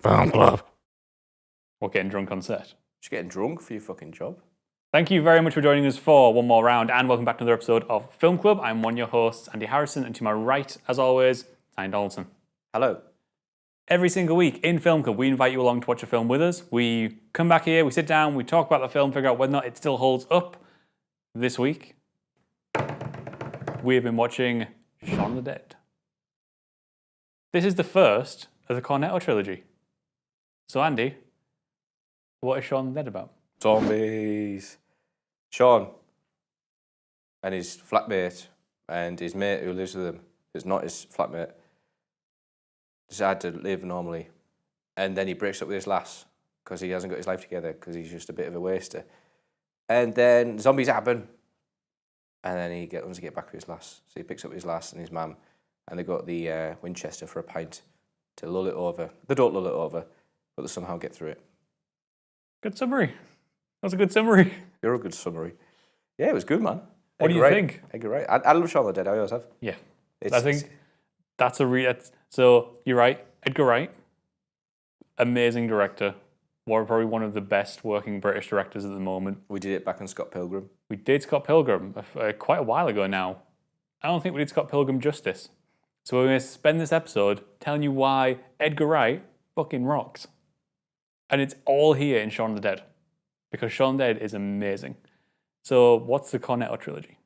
Film Club. Or getting drunk on set. Just getting drunk for your fucking job. Thank you very much for joining us for one more round, and welcome back to another episode of Film Club. I'm one of your hosts, Andy Harrison, and to my right, as always, Tyne Donaldson. Hello. Every single week in Film Club, we invite you along to watch a film with us. We come back here, we sit down, we talk about the film, figure out whether or not it still holds up. This week, we have been watching Shaun of the Dead. This is the first of the Cornetto trilogy. So Andy, what is Shaun of the Dead about? Zombies. Shaun and his flatmate and his mate who lives with him, who's not his flatmate, decide to live normally. And then he breaks up with his lass because he hasn't got his life together because he's just a bit of a waster. And then zombies happen. And then he wants to get back with his lass. So he picks up his lass and his mum and they go to the Winchester for a pint to lull it over. They don't lull it over, but they somehow get through it. Good summary. That's a good summary. You're a good summary. Yeah, it was good, man. What do you think? Edgar Wright. I love Shaun of the Dead. I always have. Yeah. I think that's so you're right. Edgar Wright, amazing director. Probably one of the best working British directors at the moment. We did it back on Scott Pilgrim. We did Scott Pilgrim quite a while ago now. I don't think we did Scott Pilgrim justice. So we're going to spend this episode telling you why Edgar Wright fucking rocks. And it's all here in Shaun of the Dead. Because Shaun of the Dead is amazing. So what's the Cornetto trilogy?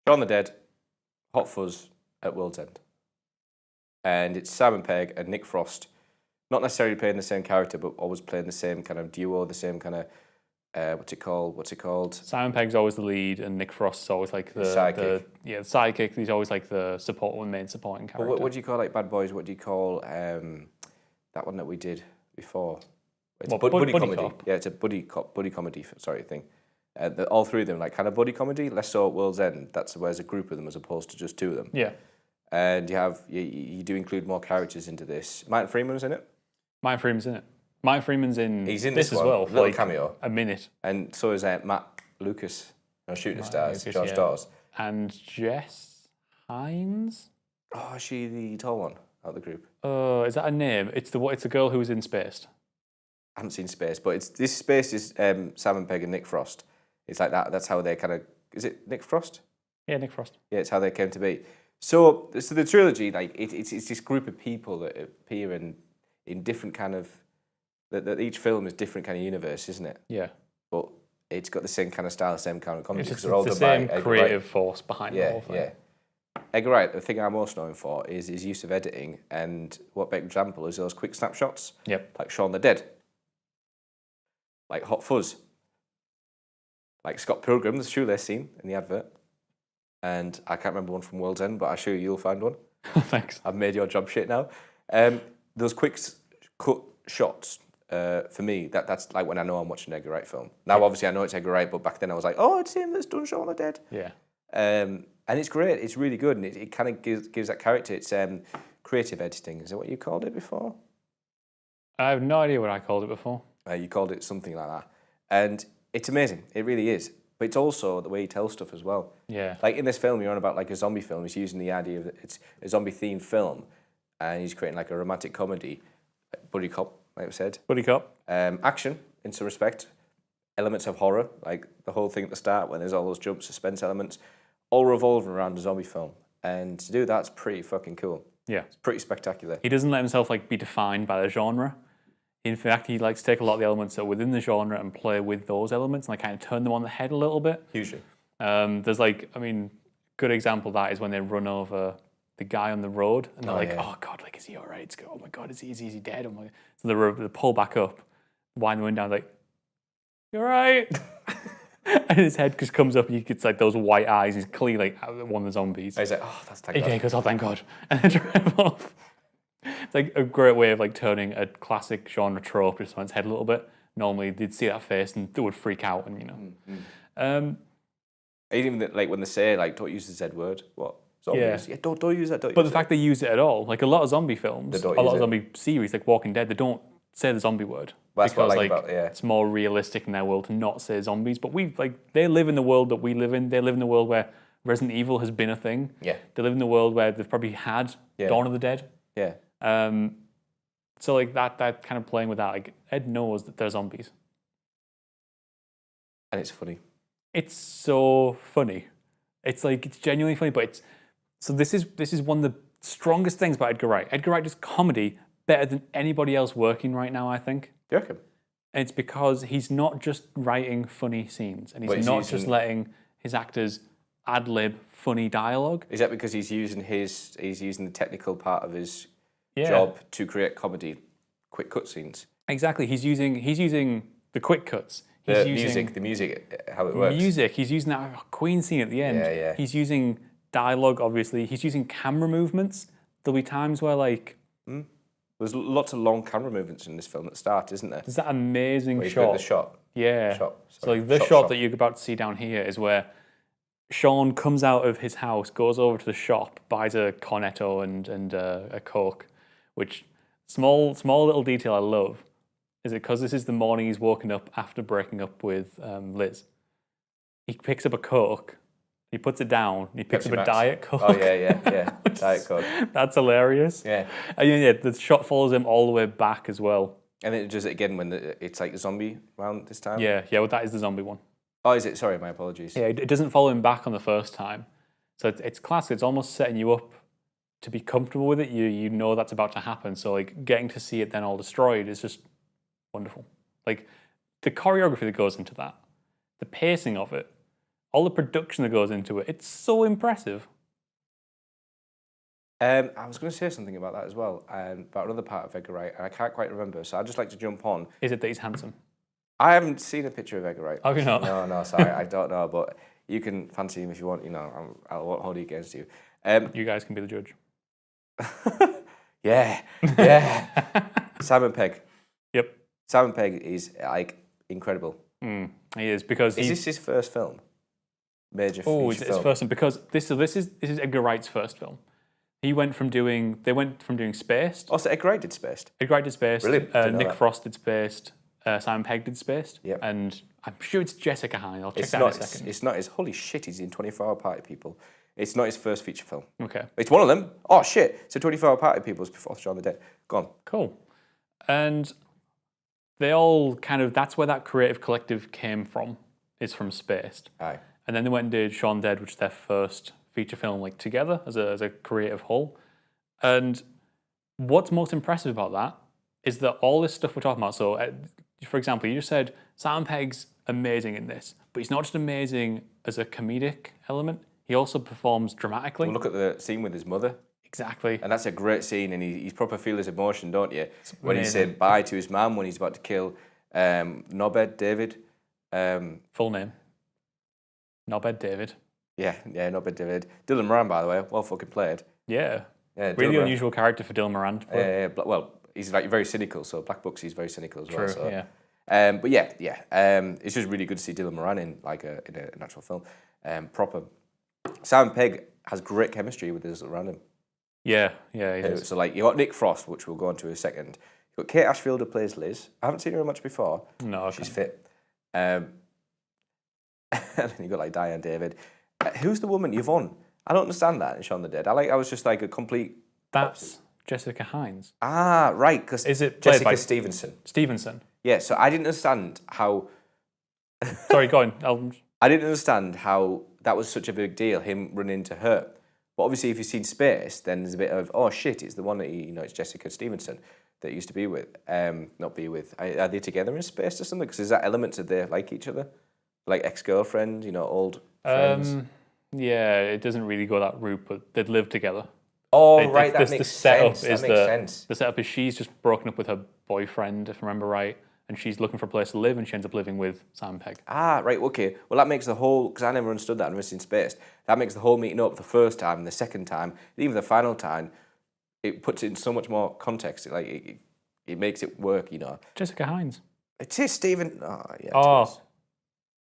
Shaun of the Dead, Hot Fuzz at World's End. And it's Simon Pegg and Nick Frost, not necessarily playing the same character, but always playing the same kind of duo, the same kind of, what's it called? Simon Pegg's always the lead, and Nick Frost's always like the sidekick. The sidekick. He's always like the main supporting character. What do you call like Bad Boys? What do you call that one that we did before? It's buddy comedy. Cop. Yeah, it's a buddy comedy thing. All three of them like kind of buddy comedy. Less so at World's End. That's where there's a group of them as opposed to just two of them. Yeah. And you do include more characters into this. Martin Freeman's in it. Martin Freeman's in it. Martin Freeman's in. He's in this as well. Little like cameo. A minute. And so is Matt Lucas. Shooting Stars. Lucas, George Stars. And Jess Hines. Oh, is she the tall one out of the group? Is that a name? It's the girl who was in Spaced. I haven't seen Space, but this Space is Simon Pegg and Nick Frost. It's like that. That's how they kind of. Is it Nick Frost? Yeah, Nick Frost. Yeah, it's how they came to be. So the trilogy, like it's this group of people that appear in different kind of. That each film is different kind of universe, isn't it? Yeah. But it's got the same kind of style, the same kind of comedy. It's the same creative force behind the whole thing. Yeah. Edgar Wright, the thing I'm most known for is his use of editing, and what big example is those quick snapshots. Yep. Like Shaun of the Dead. Like Hot Fuzz. Like Scott Pilgrim, the shoelace scene in the advert. And I can't remember one from World's End, but I'm sure you'll find one. Thanks. I've made your job shit now. Those quick cut shots, for me, that's like when I know I'm watching an Edgar Wright film. Now, obviously, I know it's Edgar Wright, but back then I was like, oh, it's him that's done Shaun of the Dead. Yeah. And it's great. It's really good. And it kind of gives that character, it's creative editing. Is that what you called it before? I have no idea what I called it before. You called it something like that. And it's amazing. It really is. But it's also the way he tells stuff as well. Yeah. Like in this film, you're on about like a zombie film. He's using the idea of it's a zombie-themed film. And he's creating like a romantic comedy. Buddy cop, like I said. Buddy cop. Action, in some respect. Elements of horror. Like the whole thing at the start when there's all those jump suspense elements. All revolving around a zombie film. And to do that's pretty fucking cool. Yeah. It's pretty spectacular. He doesn't let himself like be defined by the genre. In fact, he likes to take a lot of the elements that are within the genre and play with those elements and like kind of turn them on the head a little bit. Hugely. There's like, good example of that is when they run over the guy on the road and they're oh God, like, is he all right? Oh my God, is he dead? Oh my God. So they pull back up, wind the wind down, like, you're right. And his head just comes up and he gets like those white eyes. He's clearly like one of the zombies. And he's like, oh, that's thank God. He goes, oh, thank God. And then drive off. It's like a great way of like turning a classic genre trope just on its head a little bit. Normally they'd see that face and they would freak out and Even like when they say like don't use the Z word, what? Zombies. Yeah, don't use that. But the fact they use it at all, like a lot of zombie films, a lot of zombie series like Walking Dead, they don't say the zombie word. That's because what I like about it's more realistic in their world to not say zombies. But they live in the world that we live in. They live in the world where Resident Evil has been a thing. Yeah. They live in the world where they've probably had Dawn of the Dead. Yeah. So like that kind of playing with that, like Ed knows that they're zombies. And it's funny. It's so funny. It's like it's genuinely funny, but it's so this is one of the strongest things about Edgar Wright. Edgar Wright does comedy better than anybody else working right now, I think. Do you reckon? And it's because he's not just writing funny scenes, and he's But not just letting his actors ad lib funny dialogue. Is that because he's using the technical part of his job to create comedy, quick cutscenes? Exactly. He's using the quick cuts. The music, how it works. Music. He's using that Queen scene at the end. Yeah, yeah. He's using dialogue, obviously. He's using camera movements. There'll be times where like There's lots of long camera movements in this film at the start, isn't there? there's that amazing Where he's got shot. the shot. Yeah. Shot. So Sorry. like the Shot, shot shot. that you're about to see down here is where Shaun comes out of his house, goes over to the shop, buys a cornetto and a Coke, which small little detail I love is it because this is the morning he's woken up after breaking up with Liz. He picks up a Coke, he puts it down, he picks Pepsi up a Max. Diet Coke. Oh yeah. Diet Coke. That's hilarious. Yeah. And yeah, the shot follows him all the way back as well. And then it does it again when it's like a zombie round this time. Yeah, well that is the zombie one. Oh, is it? Sorry, my apologies. Yeah, it doesn't follow him back on the first time. So it's classic. It's almost setting you up to be comfortable with it. You know that's about to happen. So like getting to see it then all destroyed is just wonderful. Like the choreography that goes into that, the pacing of it, all the production that goes into it, it's so impressive. I was going to say something about that as well, about another part of Edgar Wright, and I can't quite remember, so I'd just like to jump on. Is it that he's handsome? I haven't seen a picture of Edgar Wright. Have you not? No, sorry, I don't know, but you can fancy him if you want, I won't hold it against you. You guys can be the judge. Yeah. Simon Pegg. Yep. Simon Pegg is, like, incredible. He is, because Is this his first film? Major feature it's his film? first one, because this is Edgar Wright's first film. They went from doing Spaced. Also, Edgar Wright did Spaced. Edgar Wright did Spaced. Brilliant. Didn't know Nick that. Frost did Spaced. Simon Pegg did Spaced. Yep. And I'm sure it's Jessica Hine. I'll check It's that not. in a second. It's not his. Holy shit! He's in 24-Hour Party People. It's not his first feature film. Okay. It's one of them. Oh shit! So 24-Hour Party People was before Shaun the Dead. Go on. Cool. And they all kind of, that's where that creative collective came from, is from Spaced. Aye. And then they went and did Shaun Dead, which is their first feature film, like together as a creative whole. And what's most impressive about that is that all this stuff we're talking about. So, for example, you just said Simon Pegg's amazing in this, but he's not just amazing as a comedic element. He also performs dramatically. Well, look at the scene with his mother. Exactly. And that's a great scene, and he's proper feel his emotion, don't you? When he's amazing. saying bye to his mum, when he's about to kill Nobed David. Full name. Nobed David. Yeah, Nobed David. Dylan Moran, by the way, well fucking played. Yeah. Yeah, Really Dylan Moran. unusual character for Dylan Moran to play. Well, he's like very cynical, so Black Books, he's very cynical as well. True, So. yeah. But yeah. It's just really good to see Dylan Moran in an actual film. Proper. Simon Pegg has great chemistry with those around him. Yeah, he does. So like you got Nick Frost, which we'll go on to in a second. You got Kate Ashfield who plays Liz. I haven't seen her much before. No, okay. She's fit. And then you got like Diane David. Who's the woman? Yvonne. I don't understand that in Shaun the Dead. I was just like a complete. That's Jessica Hines. Ah, right. Because Is it played Jessica by Stevenson? Stevenson? Yeah. So I didn't understand how. Sorry, go on. I didn't understand how that was such a big deal. Him running into her. But obviously, if you've seen Space, then there's a bit of shit. It's the one that it's Jessica Stevenson that he used to be with. Not be with. Are they together in Space or something? Because there's that element that they like each other, like ex-girlfriend, old friends. Yeah, it doesn't really go that route, but they'd live together. Right, that the makes setup sense. is That makes sense. The setup is she's just broken up with her boyfriend, if I remember right, and she's looking for a place to live, and she ends up living with Simon Pegg. Ah, right, okay. Well, that makes the whole, because I never understood that, I've never seen Spaced. That makes the whole meeting up the first time, the second time, even the final time, it puts it in so much more context. It makes it work, Jessica Hines. It is Stephen. Oh, yeah. Oh,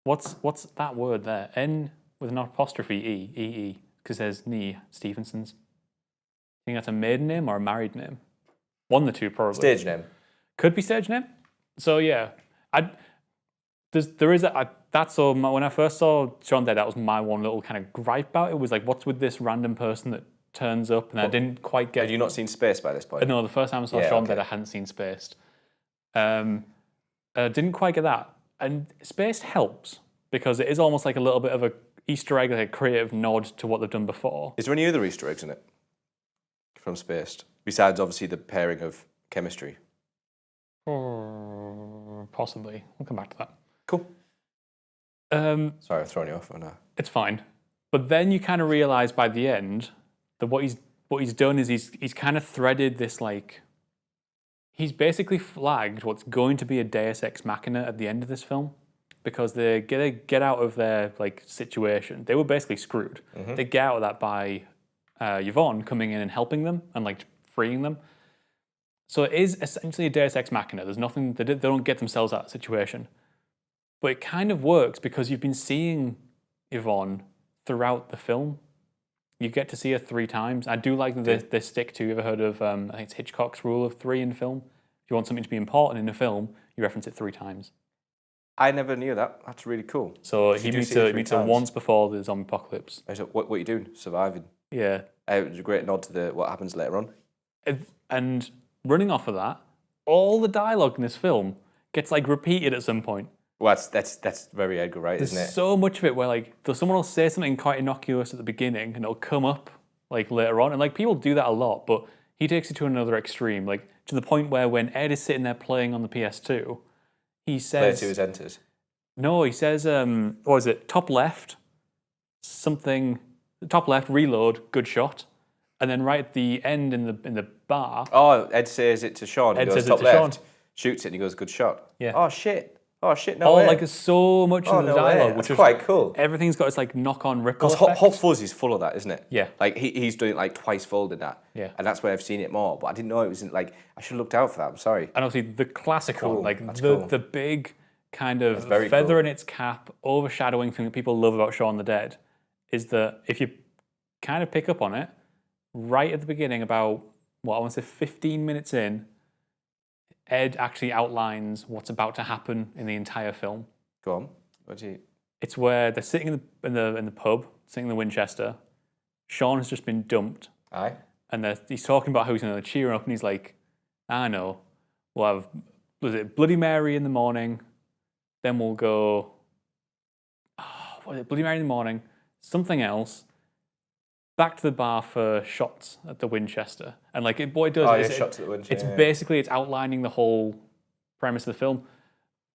what's that word there? N with an apostrophe E, because there's Nee Stevenson's. I think that's a maiden name or a married name. One of the two, probably. Stage name. Could be stage name. So yeah, when I first saw Shaun Dead, that was my one little kind of gripe about it. Was like, what's with this random person that turns up, and I didn't quite get. Had you not seen Space by this point? No, the first time I saw Yeah, Shaun okay. Dead, I hadn't seen Spaced. Didn't quite get that. And Spaced helps because it is almost like a little bit of a Easter egg, like a creative nod to what they've done before. Is there any other Easter eggs in it from Spaced besides obviously the pairing of chemistry? Possibly. We'll come back to that. Cool. Sorry, I've thrown you off. No. It's fine. But then you kind of realise by the end that what he's done is he's kind of threaded this, like, he's basically flagged what's going to be a Deus Ex Machina at the end of this film, because they get out of their, like, situation. They were basically screwed. They get out of that by Yvonne coming in and helping them and, like, freeing them. So it is essentially a Deus Ex Machina. There's nothing, they don't get themselves out of the situation. But it kind of works because you've been seeing Yvonne throughout the film. You get to see her 3 times. I do like that they stick to, you ever heard of, I think it's Hitchcock's rule of 3 in film? If you want something to be important in a film, you reference it 3 times. I never knew that. That's really cool. So he meets her once before the zombie apocalypse. So what are you doing? Surviving. Yeah. It was a great nod to what happens later on. And running off of that, all the dialogue in this film gets, like, repeated at some point. Well, that's very Edgar Wright, isn't it? There's so much of it where, like, someone will say something quite innocuous at the beginning and it'll come up, like, later on. And, like, people do that a lot, but he takes it to another extreme, like, to the point where when Ed is sitting there playing on the PS2, he says... Player 2 is enters. No, he says, what is it, top left, something, top left, reload, good shot. And then right at the end in the bar... Oh, Ed says it to Shaun. Ed He goes says it top to left, Shaun. shoots it, and he goes, good shot. Yeah. Oh, shit, no way. Like, there's so much of the no way. dialogue, That's which is quite cool. Everything's got its, like, knock-on ripple Because effect. Hot Fuzz is full of that, isn't it? Yeah. Like, he's doing it, like, twice fold in that. Yeah. And that's where I've seen it more. But I didn't know it was, like, I should have looked out for that. I'm sorry. And obviously the classic Cool. one, like That's the cool. the big kind of very feather cool. in its cap, overshadowing thing that people love about Shaun the Dead, is that if you kind of pick up on it, right at the beginning, about, what I want to say 15 minutes in, Ed actually outlines what's about to happen in the entire film. Go on. What do you... It's where they're sitting in the pub, sitting in the Winchester. Shaun has just been dumped, Aye. and he's talking about how he's going to cheer him up, and he's like, I know, we'll have, was it Bloody Mary in the morning, then we'll go, what is it, Bloody Mary in the morning, something else, back to the bar for shots at the Winchester. And, like, what it does is shots at the Winchester. it's basically, it's outlining the whole premise of the film.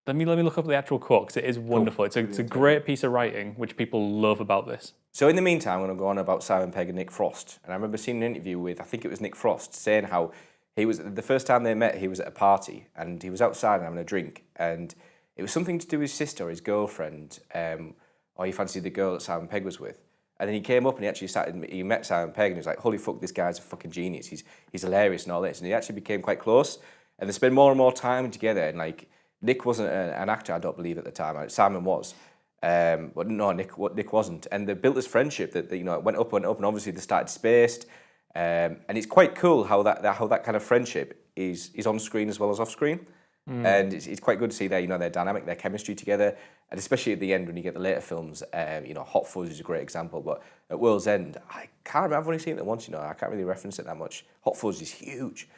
Let me look up the actual quote, because it is wonderful. It's a great piece of writing, which people love about this. So in the meantime, I'm going to go on about Simon Pegg and Nick Frost. And I remember seeing an interview with, I think it was Nick Frost, saying how he was, the first time they met, he was at a party and he was outside having a drink. And it was something to do with his sister or his girlfriend, or he fancied the girl that Simon Pegg was with. And then he came up and he met Simon Pegg and he was like, holy fuck, this guy's a fucking genius. He's hilarious and all this. And he actually became quite close. And they spent more and more time together. And, like, Nick wasn't an actor, I don't believe, at the time. Simon was. But no, Nick wasn't. And they built this friendship that you know, it went up, and obviously they started Spaced. And it's quite cool how that kind of friendship is on screen as well as off screen. And it's quite good to see their dynamic, their chemistry together. And especially at the end when you get the later films, Hot Fuzz is a great example. But at World's End, I can't remember, I've only seen it once, I can't really reference it that much. Hot Fuzz is huge.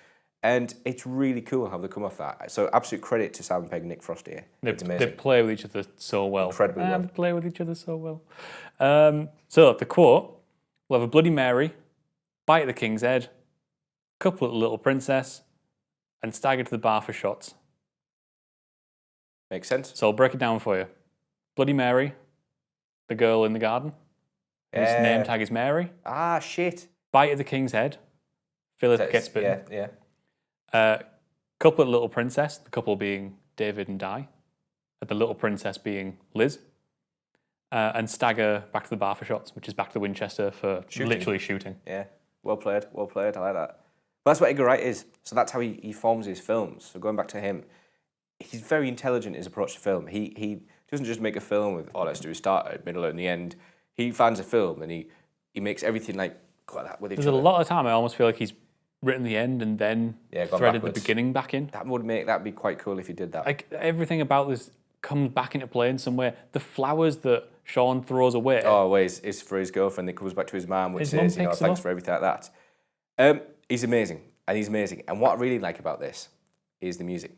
And it's really cool how they come off that. So absolute credit to Simon Pegg and Nick Frost here. It's amazing. They play with each other so well. Incredibly well. They play with each other so well. So the quote, we'll have a Bloody Mary, bite at the King's Head, couple at the Little Princess, and stagger to the bar for shots. Makes sense. So I'll break it down for you. Bloody Mary, the girl in the garden, whose name tag is Mary. Ah, shit. Bite at the King's Head, Philip gets bitten. Yeah. Couple at Little Princess, the couple being David and Di, the Little Princess being Liz, and stagger back to the bar for shots, which is back to the Winchester for literally shooting. Yeah, well played, I like that. But that's what Edgar Wright is, so that's how he forms his films. So going back to him, he's very intelligent in his approach to film. He doesn't just make a film with, let's do a start, middle, and the end. He finds a film and he makes everything like that with each other. There's a lot of time I almost feel like he's written the end and then threaded the beginning back in. That'd be quite cool if he did that. Like, everything about this comes back into play in some way. The flowers that Shaun throws away. Oh, well, it's for his girlfriend. It comes back to his mum, which His mum says, picks them thanks up. for everything like that. He's amazing, and he's amazing. And what I really like about this is the music.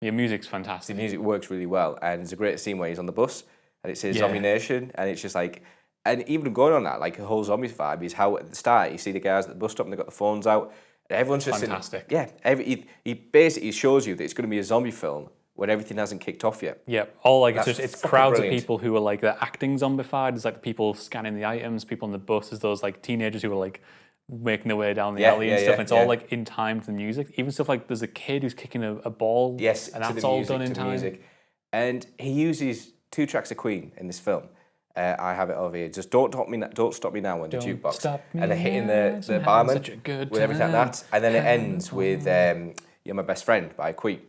Your music's The fantastic. music works really well, and there's a great scene where he's on the bus, and it says Yeah. Zombie Nation, and it's just like, and even going on that, like the whole zombie vibe is how at the start you see the guys at the bus stop and they've got the phones out, and everyone's just Fantastic. he basically shows you that it's going to be a zombie film when everything hasn't kicked off yet. Yeah, all like That's it's fucking crowds brilliant. of people who are like they're acting zombified. There's like the people scanning the items, people on the bus. There's those like teenagers who are like making their way down the alley and stuff. And it's all like in time to the music. Even stuff like there's a kid who's kicking a ball. Yes, and to that's the all music, done in to the time. music. And he uses 2 tracks of Queen in this film. I have it over here. Just don't stop me now on the Don't jukebox, stop me and they're hitting now, the barman such a good with everything like that, and then it ends with "You're My Best Friend" by Queen.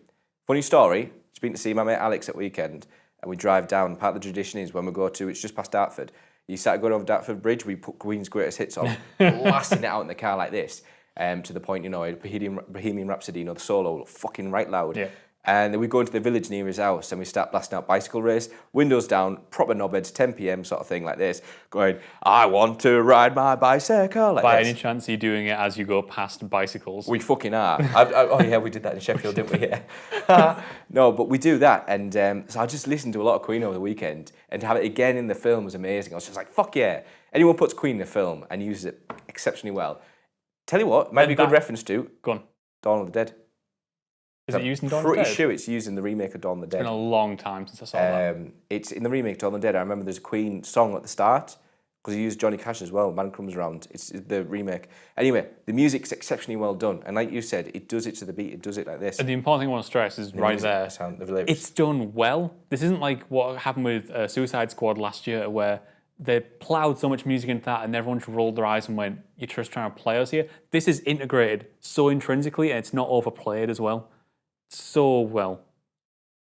Funny story. Just been to see my mate Alex at weekend, and we drive down. Part of the tradition is when we go to, it's just past Dartford. You start going over Dartford Bridge, we put Queen's greatest hits on, blasting it out in the car like this, to the point, Bohemian Rhapsody, the solo, fucking right loud. Yeah. And then we go into the village near his house and we start blasting out Bicycle Race, windows down, proper knobheads, 10 p.m. sort of thing like this, going, I want to ride my bicycle, like By this. any chance, are you doing it as you go past bicycles? We fucking are. Oh yeah, we did that in Sheffield, didn't we? Yeah. No, but we do that. And so I just listened to a lot of Queen over the weekend, and to have it again in the film was amazing. I was just like, fuck yeah. Anyone puts Queen in a film and uses it exceptionally well. Tell you what, might be a good reference to Go on. Dawn of the Dead. Is it used in Dawn of the Pretty Dead? sure it's used in the remake of Dawn of the Dead. It's been a long time since I saw that. It's in the remake of Dawn of the Dead. I remember there's a Queen song at the start because he used Johnny Cash as well. Man Comes Around. It's the remake. Anyway, the music's exceptionally well done, and like you said, it does it to the beat. It does it like this. And the important thing I want to stress is right there. The lyrics. It's done well. This isn't like what happened with Suicide Squad last year, where they ploughed so much music into that and everyone just rolled their eyes and went, you're just trying to play us here. This is integrated so intrinsically and it's not overplayed as well. So well.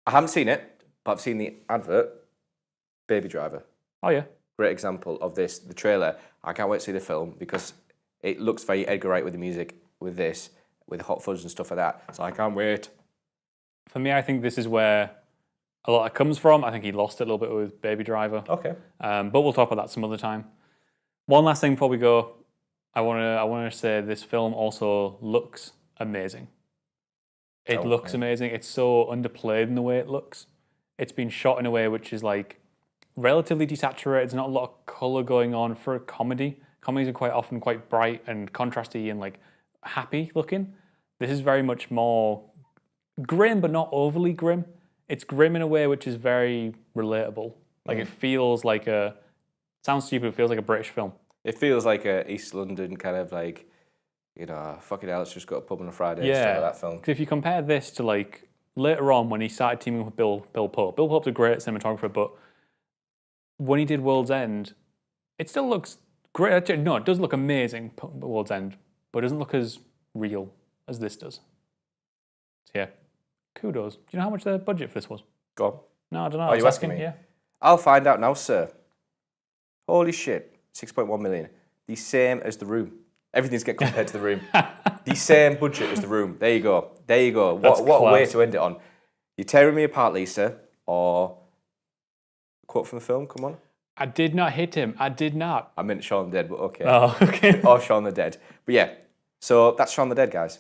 I haven't seen it, but I've seen the advert. Baby Driver. Oh, yeah. Great example of this. The trailer. I can't wait to see the film because it looks very Edgar Wright with the music, with this, with Hot Fuzz and stuff like that. So I can't wait. For me, I think this is where a lot of it comes from. I think he lost it a little bit with Baby Driver. Okay. But we'll talk about that some other time. One last thing before we go. I want to say this film also looks amazing. It looks amazing. It's so underplayed in the way it looks. It's been shot in a way which is like relatively desaturated. There's not a lot of color going on for a comedy. Comedies are quite often quite bright and contrasty and like happy looking. This is very much more grim, but not overly grim. It's grim in a way which is very relatable. Like it feels like sounds stupid, it feels like a British film. It feels like a East London kind of like, fucking hell, let's just go to a pub on a Friday. Yeah. Like that film. 'Cause if you compare this to like later on when he started teaming with Bill Pope. Bill Pope's a great cinematographer, but when he did World's End, it still looks great. No, it does look amazing, World's End, but it doesn't look as real as this does. So yeah, kudos. Do you know how much the budget for this was? Go on. No, I don't know. Are you asking me? Yeah. I'll find out now, sir. Holy shit. 6.1 million. The same as The Room. Everything's get compared to The Room. The same budget as The Room. There you go. There you go. What a way to end it on. You're tearing me apart, Lisa, or a quote from the film, come on. I did not hit him. I did not. I meant Shaun the Dead, but okay. Oh, okay. Or Shaun the Dead. But yeah, so that's Shaun the Dead, guys.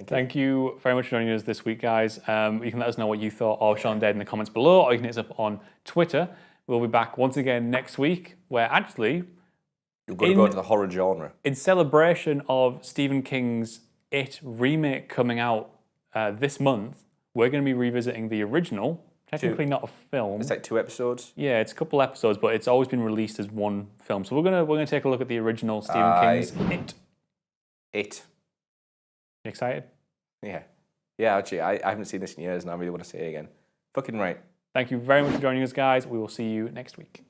Thank you very much for joining us this week, guys. You can let us know what you thought of Shaun Dead in the comments below, or you can hit us up on Twitter. We'll be back once again next week, where actually, you're going to go into the horror genre. In celebration of Stephen King's It remake coming out this month, we're going to be revisiting the original. Technically not a film. It's like 2 episodes. Yeah, it's a couple episodes, but it's always been released as one film. So we're gonna take a look at the original Stephen King's It. It. You excited? Yeah. Yeah, actually, I haven't seen this in years and I really want to see it again. Fucking right. Thank you very much for joining us, guys. We will see you next week.